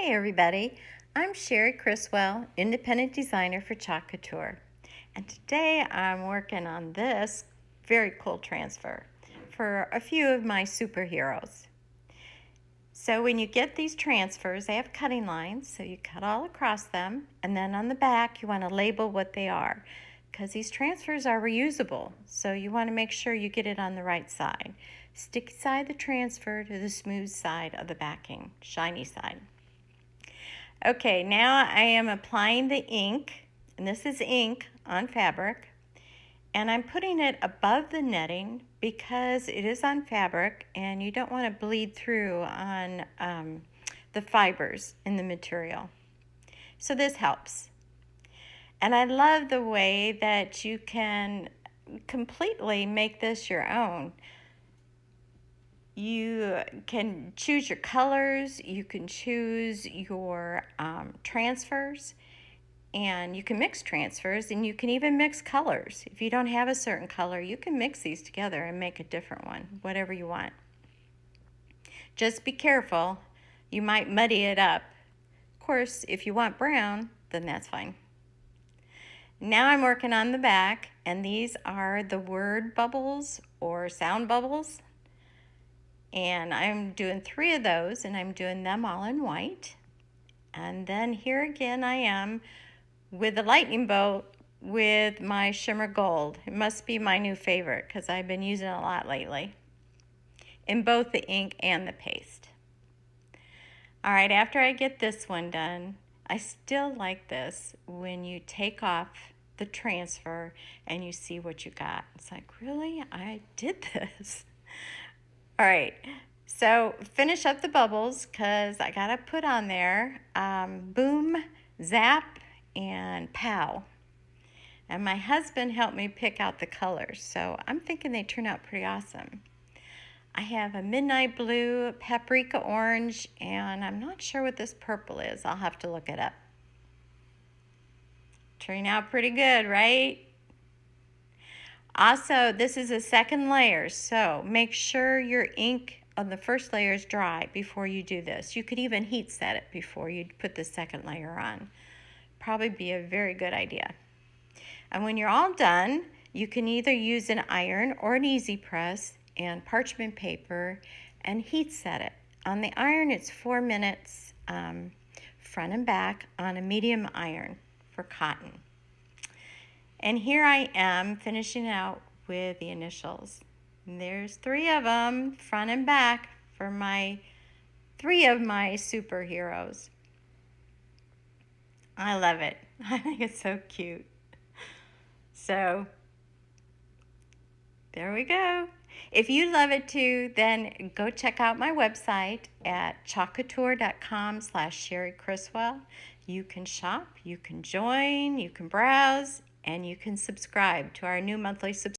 Hey everybody, I'm Cherie Criswell, independent designer for Chalk Couture. And today I'm working on this very cool transfer for a few of my superheroes. So when you get these transfers, they have cutting lines, so you cut all across them, and then on the back you want to label what they are, because these transfers are reusable, so you want to make sure you get it on the right side. Sticky side of the transfer to the smooth side of the backing, shiny side. Okay, now I am applying the ink, and this is ink on fabric, and I'm putting it above the netting because it is on fabric and you don't want to bleed through on the fibers in the material. So this helps. And I love the way that you can completely make this your own. You can choose your colors, you can choose your transfers, and you can mix transfers, and you can even mix colors. If you don't have a certain color, you can mix these together and make a different one, whatever you want. Just be careful, you might muddy it up. Of course, if you want brown, then that's fine. Now I'm working on the back, and these are the word bubbles or sound bubbles. And I'm doing 3 of those, and I'm doing them all in white. And then here again I am with the lightning bolt with my shimmer gold. It must be my new favorite because I've been using it a lot lately in both the ink and the paste. All right, after I get this one done, I still like this when you take off the transfer and you see what you got. It's like, really? I did this. All right, so finish up the bubbles because I got to put on there boom, zap, and pow. And my husband helped me pick out the colors, so I'm thinking they turn out pretty awesome. I have a midnight blue, paprika orange, and I'm not sure what this purple is. I'll have to look it up. Turning out pretty good, right? Also, this is a second layer, so make sure your ink on the first layer is dry before you do this. You could even heat set it before you put the second layer on. Probably be a very good idea. And when you're all done, you can either use an iron or an easy press and parchment paper and heat set it. On the iron, it's 4 minutes front and back on a medium iron for cotton. And here I am finishing out with the initials. And there's 3 of them, front and back, for my 3 of my superheroes. I love it. I think it's so cute. So, there we go. If you love it too, then go check out my website at chalkcouture.com/Cherie Criswell. You can shop, you can join, you can browse, and you can subscribe to our new monthly subscription.